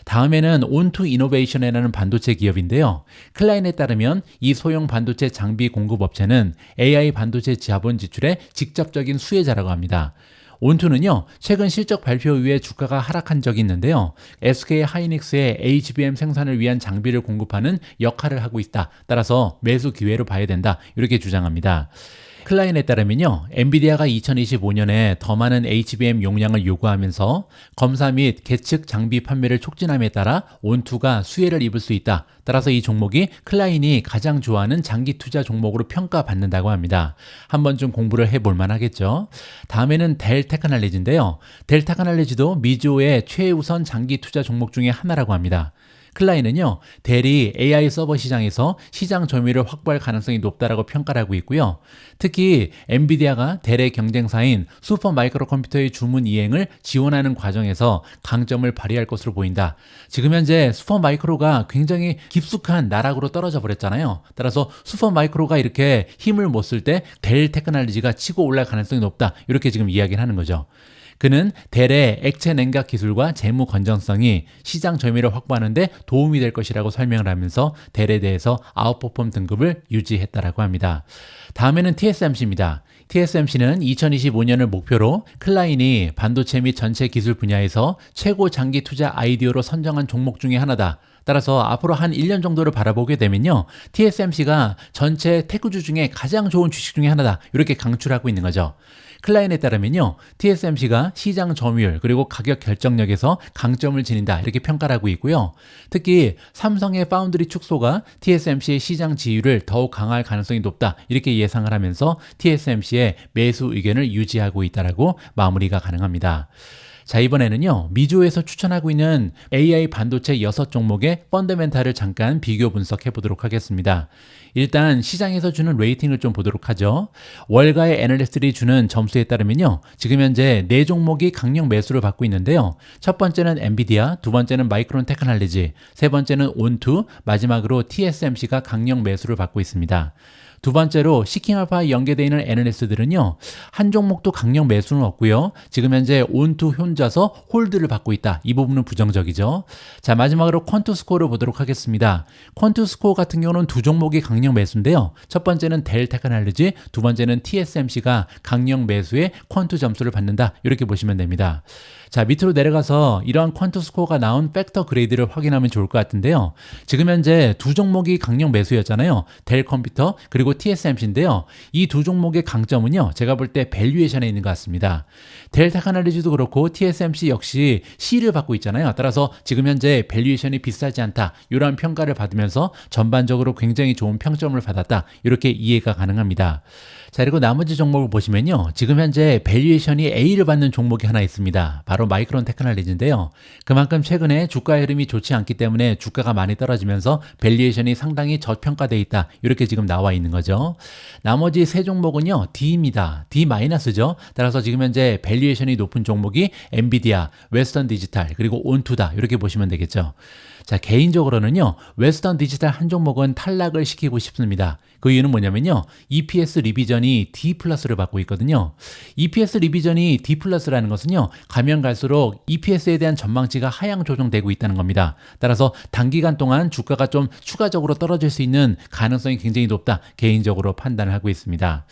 다음에는 온투 이노베이션이라는 반도체 기업인데요. 클라인에 따르면 이 소형 반도체 장비 공급 업체는 AI 반도체 자본 지출의 직접적인 수혜자라고 합니다. 온투는요, 최근 실적 발표 이후에 주가가 하락한 적이 있는데요. SK 하이닉스의 HBM 생산을 위한 장비를 공급하는 역할을 하고 있다. 따라서 매수 기회로 봐야 된다. 이렇게 주장합니다. 클라인에 따르면요, 엔비디아가 2025년에 더 많은 HBM 용량을 요구하면서 검사 및 계측 장비 판매를 촉진함에 따라 온투가 수혜를 입을 수 있다. 따라서 이 종목이 클라인이 가장 좋아하는 장기 투자 종목으로 평가받는다고 합니다. 한 번쯤 공부를 해볼 만하겠죠. 다음에는 델 테크놀로지인데요. 델 테크놀로지도 미주의 최우선 장기 투자 종목 중에 하나라고 합니다. 클라인은요, 델이 AI 서버 시장에서 시장 점유율을 확보할 가능성이 높다라고 평가를 하고 있고요. 특히 엔비디아가 델의 경쟁사인 슈퍼 마이크로 컴퓨터의 주문 이행을 지원하는 과정에서 강점을 발휘할 것으로 보인다. 지금 현재 슈퍼 마이크로가 굉장히 깊숙한 나락으로 떨어져 버렸잖아요. 따라서 슈퍼 마이크로가 이렇게 힘을 못 쓸 때 델 테크놀로지가 치고 올라갈 가능성이 높다. 이렇게 지금 이야기를 하는 거죠. 그는 델의 액체 냉각 기술과 재무 건전성이 시장 점유율을 확보하는 데 도움이 될 것이라고 설명을 하면서 델에 대해서 아웃퍼폼 등급을 유지했다라고 합니다. 다음에는 TSMC입니다. TSMC는 2025년을 목표로 클라인이 반도체 및 전체 기술 분야에서 최고 장기 투자 아이디어로 선정한 종목 중에 하나다. 따라서 앞으로 한 1년 정도를 바라보게 되면요, TSMC가 전체 테크주 중에 가장 좋은 주식 중에 하나다. 이렇게 강추를 하고 있는 거죠. 클라인에 따르면요, TSMC가 시장 점유율 그리고 가격 결정력에서 강점을 지닌다. 이렇게 평가를 하고 있고요. 특히 삼성의 파운드리 축소가 TSMC의 시장 지위를 더욱 강화할 가능성이 높다. 이렇게 예상을 하면서 TSMC의 매수 의견을 유지하고 있다라고 마무리가 가능합니다. 자, 이번에는요, 미주에서 추천하고 있는 AI 반도체 6종목의 펀더멘탈을 잠깐 비교 분석해 보도록 하겠습니다. 일단 시장에서 주는 레이팅을 좀 보도록 하죠. 월가의 애널리스트들이 주는 점수에 따르면요, 지금 현재 4종목이 강력 매수를 받고 있는데요. 첫 번째는 엔비디아, 두 번째는 마이크론 테크놀로지, 세 번째는 온투, 마지막으로 TSMC가 강력 매수를 받고 있습니다. 두 번째로 시킹 알파에 연계되어 있는 애널리스트들은요, 한 종목도 강력 매수는 없고요. 지금 현재 온투 혼자서 홀드를 받고 있다. 이 부분은 부정적이죠. 자, 마지막으로 퀀투 스코어를 보도록 하겠습니다. 퀀투 스코어 같은 경우는 두 종목이 강력 매수인데요. 첫 번째는 델 테크놀로지, 두 번째는 TSMC가 강력 매수의 퀀투 점수를 받는다. 이렇게 보시면 됩니다. 자, 밑으로 내려가서 이러한 퀀투 스코어가 나온 팩터 그레이드를 확인하면 좋을 것 같은데요. 지금 현재 두 종목이 강력 매수였잖아요. 델 컴퓨터 그리고 TSMC인데요. 이 두 종목의 강점은요, 제가 볼 때 밸류에이션에 있는 것 같습니다. 델 테크놀로지도 그렇고 TSMC 역시 C를 받고 있잖아요. 따라서 지금 현재 밸류에이션이 비싸지 않다. 이러한 평가를 받으면서 전반적으로 굉장히 좋은 평점을 받았다. 이렇게 이해가 가능합니다. 자, 그리고 나머지 종목을 보시면요, 지금 현재 밸류에이션이 A를 받는 종목이 하나 있습니다. 바로 마이크론 테크놀로지인데요. 그만큼 최근에 주가 흐름이 좋지 않기 때문에 주가가 많이 떨어지면서 밸류에이션이 상당히 저평가되어 있다. 이렇게 지금 나와 있는 거죠. 나머지 세 종목은요, D입니다. D-죠. 따라서 지금 현재 밸류에이션이 높은 종목이 엔비디아, 웨스턴 디지털, 그리고 온투다. 이렇게 보시면 되겠죠. 자, 개인적으로는요, 웨스턴 디지털 한 종목은 탈락을 시키고 싶습니다. 그 이유는 뭐냐면요, EPS 리비전이 D 플러스를 받고 있거든요. EPS 리비전이 D 플러스라는 것은요, 가면 갈수록 EPS에 대한 전망치가 하향 조정되고 있다는 겁니다. 따라서 단기간 동안 주가가 좀 추가적으로 떨어질 수 있는 가능성이 굉장히 높다. 개인적으로 판단을 하고 있습니다.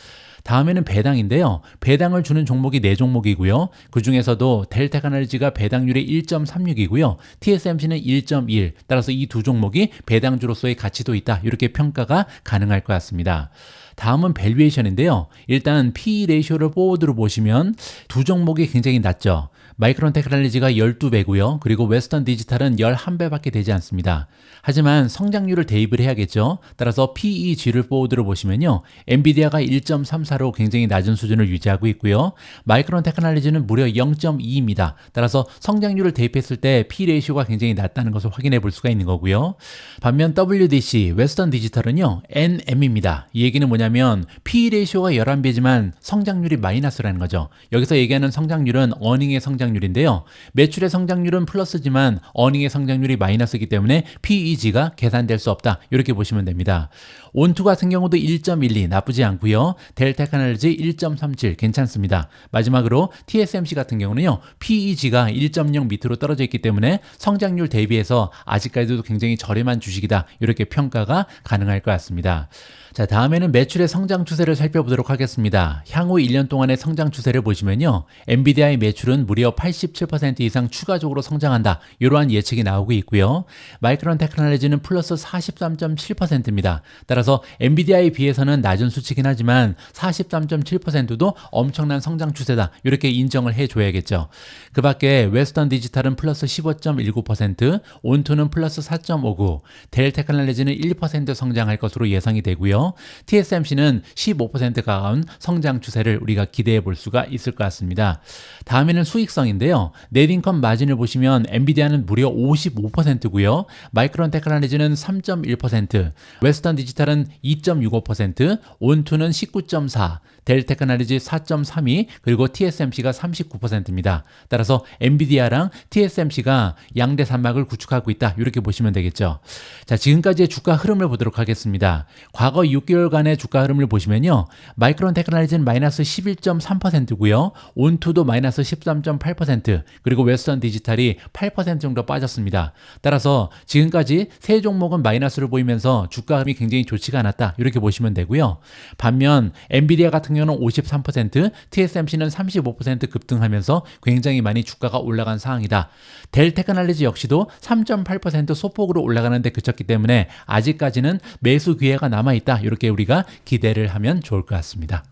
다음에는 배당인데요. 배당을 주는 종목이 4종목이고요. 그 중에서도 델 테크놀로지가 배당률이 1.36이고요. TSMC는 1.1. 따라서 이 두 종목이 배당주로서의 가치도 있다. 이렇게 평가가 가능할 것 같습니다. 다음은 밸류에이션인데요. 일단 PE 레이쇼를 포워드로 보시면 두 종목이 굉장히 낮죠. 마이크론 테크놀로지가 12배고요. 그리고 웨스턴 디지털은 11배밖에 되지 않습니다. 하지만 성장률을 대입을 해야겠죠. 따라서 PEG를 포워드로 보시면요, 엔비디아가 1.34로 굉장히 낮은 수준을 유지하고 있고요. 마이크론 테크놀로지는 무려 0.2입니다. 따라서 성장률을 대입했을 때 P 레이쇼가 굉장히 낮다는 것을 확인해 볼 수가 있는 거고요. 반면 WDC, 웨스턴 디지털은요, NM입니다. 이 얘기는 뭐냐면 P 레이쇼가 11배지만 성장률이 마이너스라는 거죠. 여기서 얘기하는 성장률은 어닝의 성장률인데요. 매출의 성장률은 플러스지만 어닝의 성장률이 마이너스이기 때문에 PEG가 계산될 수 없다. 이렇게 보시면 됩니다. 온투 같은 경우도 1.12 나쁘지 않고요. 델 테크놀로지 1.37 괜찮습니다. 마지막으로 TSMC 같은 경우는요, PEG가 1.0 밑으로 떨어져 있기 때문에 성장률 대비해서 아직까지도 굉장히 저렴한 주식이다. 이렇게 평가가 가능할 것 같습니다. 자, 다음에는 매출의 성장 추세를 살펴보도록 하겠습니다. 향후 1년 동안의 성장 추세를 보시면요, 엔비디아의 매출은 무려 87% 이상 추가적으로 성장한다. 이러한 예측이 나오고 있고요. 마이크론 테크놀로지는 플러스 43.7%입니다. 따라서 엔비디아에 비해서는 낮은 수치긴 하지만 43.7%도 엄청난 성장 추세다. 이렇게 인정을 해줘야겠죠. 그 밖에 웨스턴 디지털은 플러스 15.19%, 온투는 플러스 4.59, 델 테크놀로지는 1% 성장할 것으로 예상이 되고요. TSMC는 15% 가까운 성장 추세를 우리가 기대해 볼 수가 있을 것 같습니다. 다음에는 수익성인데요. 넷인컴 마진을 보시면 엔비디아는 무려 55%고요. 마이크론 테크놀로지는 3.1%, 웨스턴 디지털은 2.65%, 온투는 19.4%, 델 테크놀로지 4.32, 그리고 TSMC가 39%입니다. 따라서 엔비디아랑 TSMC가 양대 산막을 구축하고 있다. 이렇게 보시면 되겠죠. 자, 지금까지의 주가 흐름을 보도록 하겠습니다. 과거 6개월간의 주가 흐름을 보시면요, 마이크론 테크놀로지는 마이너스 11.3%고요. 온투도 마이너스 13.8%, 그리고 웨스턴 디지털이 8% 정도 빠졌습니다. 따라서 지금까지 세 종목은 마이너스를 보이면서 주가 흐름이 굉장히 좋지가 않았다. 이렇게 보시면 되고요. 반면 엔비디아 같은 경우는 53%, TSMC는 35% 급등하면서 굉장히 많이 주가가 올라간 상황이다. 델 테크놀로지 역시도 3.8% 소폭으로 올라가는데 그쳤기 때문에 아직까지는 매수 기회가 남아있다. 이렇게 우리가 기대를 하면 좋을 것 같습니다.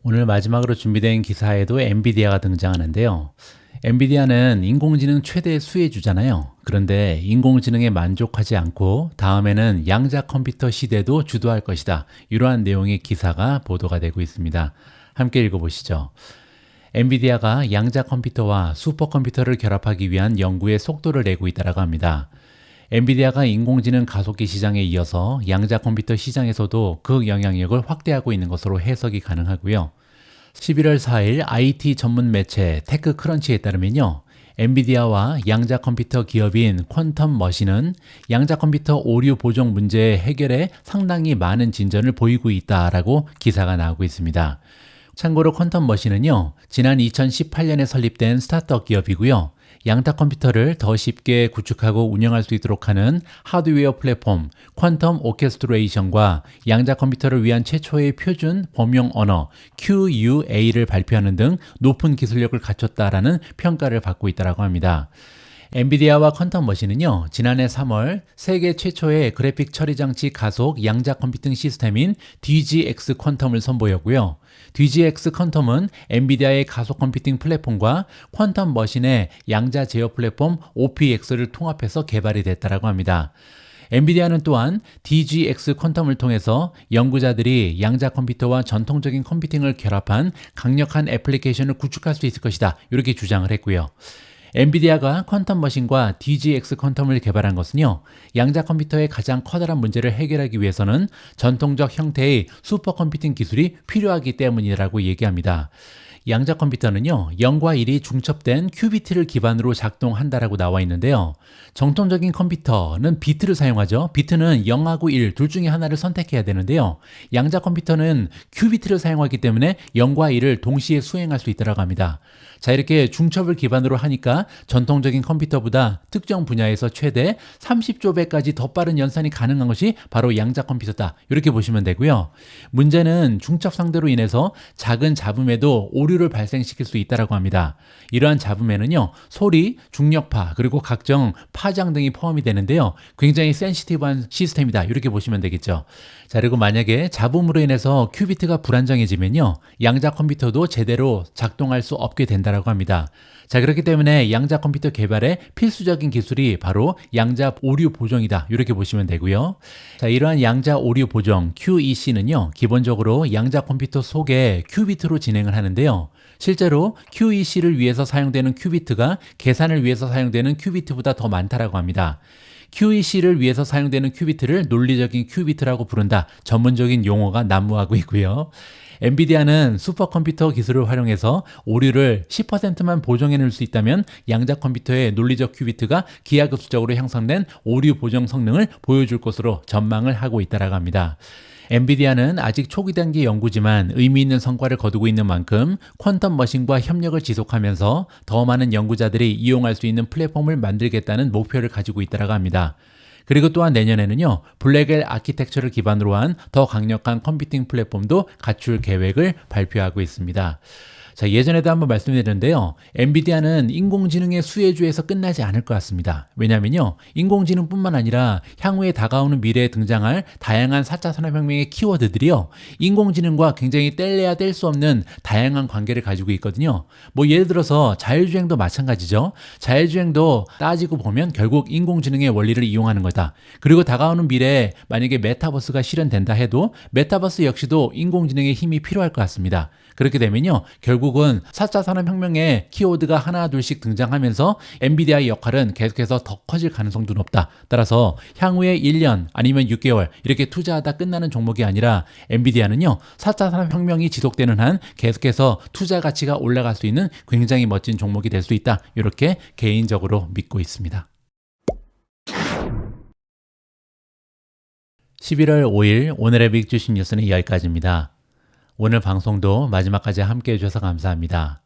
오늘 마지막으로 준비된 기사에도 엔비디아가 등장하는데요. 엔비디아는 인공지능 최대 수혜주잖아요. 그런데 인공지능에 만족하지 않고 다음에는 양자 컴퓨터 시대도 주도할 것이다. 이러한 내용의 기사가 보도가 되고 있습니다. 함께 읽어보시죠. 엔비디아가 양자 컴퓨터와 슈퍼컴퓨터를 결합하기 위한 연구에 속도를 내고 있다고 합니다. 엔비디아가 인공지능 가속기 시장에 이어서 양자 컴퓨터 시장에서도 그 영향력을 확대하고 있는 것으로 해석이 가능하고요. 11월 4일 IT 전문 매체 테크크런치에 따르면요, 엔비디아와 양자 컴퓨터 기업인 퀀텀 머신은 양자 컴퓨터 오류 보정 문제 해결에 상당히 많은 진전을 보이고 있다라고 기사가 나오고 있습니다. 참고로 퀀텀 머신은요, 지난 2018년에 설립된 스타트업 기업이고요. 양자 컴퓨터를 더 쉽게 구축하고 운영할 수 있도록 하는 하드웨어 플랫폼 퀀텀 오케스트레이션과 양자 컴퓨터를 위한 최초의 표준 범용 언어 QUA를 발표하는 등 높은 기술력을 갖췄다라는 평가를 받고 있다고 합니다. 엔비디아와 퀀텀 머신은요, 지난해 3월 세계 최초의 그래픽 처리 장치 가속 양자 컴퓨팅 시스템인 DGX 퀀텀을 선보였고요. DGX 퀀텀은 엔비디아의 가속 컴퓨팅 플랫폼과 퀀텀 머신의 양자 제어 플랫폼 OPX를 통합해서 개발이 됐다고 합니다. 엔비디아는 또한 DGX 퀀텀을 통해서 연구자들이 양자 컴퓨터와 전통적인 컴퓨팅을 결합한 강력한 애플리케이션을 구축할 수 있을 것이다, 이렇게 주장을 했고요. 엔비디아가 퀀텀 머신과 DGX 퀀텀을 개발한 것은요, 양자 컴퓨터의 가장 커다란 문제를 해결하기 위해서는 전통적 형태의 슈퍼컴퓨팅 기술이 필요하기 때문이라고 얘기합니다. 양자 컴퓨터는요, 0과 1이 중첩된 큐비트를 기반으로 작동한다라고 나와 있는데요. 정통적인 컴퓨터는 비트를 사용하죠. 비트는 0하고 1 둘 중에 하나를 선택해야 되는데요. 양자 컴퓨터는 큐비트를 사용하기 때문에 0과 1을 동시에 수행할 수 있다고 합니다. 자, 이렇게 중첩을 기반으로 하니까 전통적인 컴퓨터보다 특정 분야에서 최대 30조 배까지 더 빠른 연산이 가능한 것이 바로 양자 컴퓨터다, 이렇게 보시면 되고요. 문제는 중첩 상대로 인해서 작은 잡음에도 오류를 발생시킬 수 있다고 합니다. 이러한 잡음에는요, 소리, 중력파, 그리고 각종 파장 등이 포함이 되는데요. 굉장히 센시티브한 시스템이다, 이렇게 보시면 되겠죠. 자, 그리고 만약에 잡음으로 인해서 큐비트가 불안정해지면요, 양자 컴퓨터도 제대로 작동할 수 없게 된다고 합니다. 자, 그렇기 때문에 양자 컴퓨터 개발의 필수적인 기술이 바로 양자 오류 보정이다, 이렇게 보시면 되고요. 자, 이러한 양자 오류 보정 QEC는요, 기본적으로 양자 컴퓨터 속에 큐비트로 진행을 하는데요. 실제로 QEC를 위해서 사용되는 큐비트가 계산을 위해서 사용되는 큐비트보다 더 많다라고 합니다. QEC를 위해서 사용되는 큐비트를 논리적인 큐비트라고 부른다, 전문적인 용어가 난무하고 있고요. 엔비디아는 슈퍼컴퓨터 기술을 활용해서 오류를 10%만 보정해낼 수 있다면 양자 컴퓨터의 논리적 큐비트가 기하급수적으로 향상된 오류 보정 성능을 보여줄 것으로 전망을 하고 있다고 합니다. 엔비디아는 아직 초기 단계 연구지만 의미 있는 성과를 거두고 있는 만큼 퀀텀 머신과 협력을 지속하면서 더 많은 연구자들이 이용할 수 있는 플랫폼을 만들겠다는 목표를 가지고 있다고 합니다. 그리고 또한 내년에는요, 블랙엘 아키텍처를 기반으로 한 더 강력한 컴퓨팅 플랫폼도 갖출 계획을 발표하고 있습니다. 자, 예전에도 한번 말씀드렸는데요. 엔비디아는 인공지능의 수혜주에서 끝나지 않을 것 같습니다. 왜냐면요, 인공지능뿐만 아니라 향후에 다가오는 미래에 등장할 다양한 4차 산업혁명의 키워드들이요, 인공지능과 굉장히 뗄래야 뗄 수 없는 다양한 관계를 가지고 있거든요. 뭐 예를 들어서 자율주행도 마찬가지죠. 자율주행도 따지고 보면 결국 인공지능의 원리를 이용하는 거다. 그리고 다가오는 미래에 만약에 메타버스가 실현된다 해도 메타버스 역시도 인공지능의 힘이 필요할 것 같습니다. 그렇게 되면요, 결국은 4차 산업혁명의 키워드가 하나 둘씩 등장하면서 엔비디아의 역할은 계속해서 더 커질 가능성도 높다. 따라서 향후에 1년 아니면 6개월 이렇게 투자하다 끝나는 종목이 아니라 엔비디아는요, 4차 산업혁명이 지속되는 한 계속해서 투자 가치가 올라갈 수 있는 굉장히 멋진 종목이 될 수 있다, 이렇게 개인적으로 믿고 있습니다. 11월 5일 오늘의 빅 주식 뉴스는 여기까지입니다. 오늘 방송도 마지막까지 함께 해주셔서 감사합니다.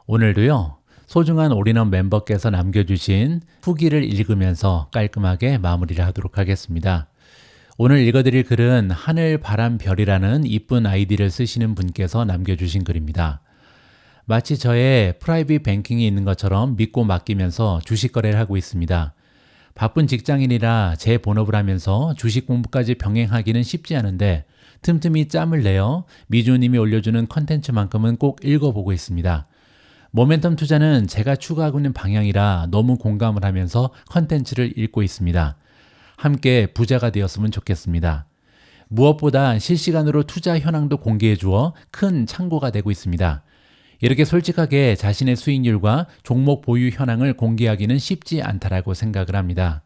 오늘도요, 소중한 올인원 멤버께서 남겨주신 후기를 읽으면서 깔끔하게 마무리를 하도록 하겠습니다. 오늘 읽어드릴 글은 하늘, 바람, 별이라는 이쁜 아이디를 쓰시는 분께서 남겨주신 글입니다. 마치 저의 프라이빗 뱅킹이 있는 것처럼 믿고 맡기면서 주식 거래를 하고 있습니다. 바쁜 직장인이라 제 본업을 하면서 주식 공부까지 병행하기는 쉽지 않은데 틈틈이 짬을 내어 미주님이 올려주는 컨텐츠만큼은 꼭 읽어보고 있습니다. 모멘텀 투자는 제가 추구하고 있는 방향이라 너무 공감을 하면서 컨텐츠를 읽고 있습니다. 함께 부자가 되었으면 좋겠습니다. 무엇보다 실시간으로 투자 현황도 공개해 주어 큰 참고가 되고 있습니다. 이렇게 솔직하게 자신의 수익률과 종목 보유 현황을 공개하기는 쉽지 않다라고 생각을 합니다.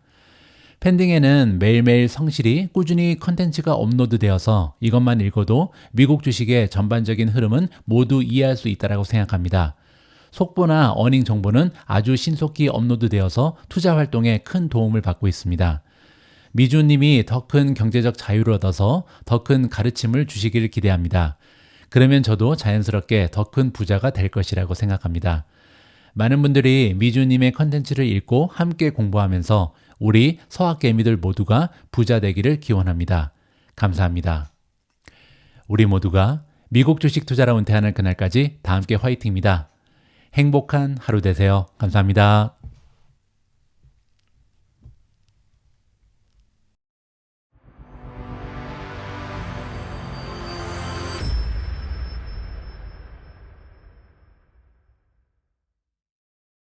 팬딩에는 매일매일 성실히 꾸준히 컨텐츠가 업로드되어서 이것만 읽어도 미국 주식의 전반적인 흐름은 모두 이해할 수 있다고 생각합니다. 속보나 어닝 정보는 아주 신속히 업로드되어서 투자 활동에 큰 도움을 받고 있습니다. 미주님이 더 큰 경제적 자유를 얻어서 더 큰 가르침을 주시길 기대합니다. 그러면 저도 자연스럽게 더 큰 부자가 될 것이라고 생각합니다. 많은 분들이 미주님의 컨텐츠를 읽고 함께 공부하면서 우리 서학개미들 모두가 부자 되기를 기원합니다. 감사합니다. 우리 모두가 미국 주식 투자로 은퇴하는 그날까지 다 함께 화이팅입니다. 행복한 하루 되세요. 감사합니다.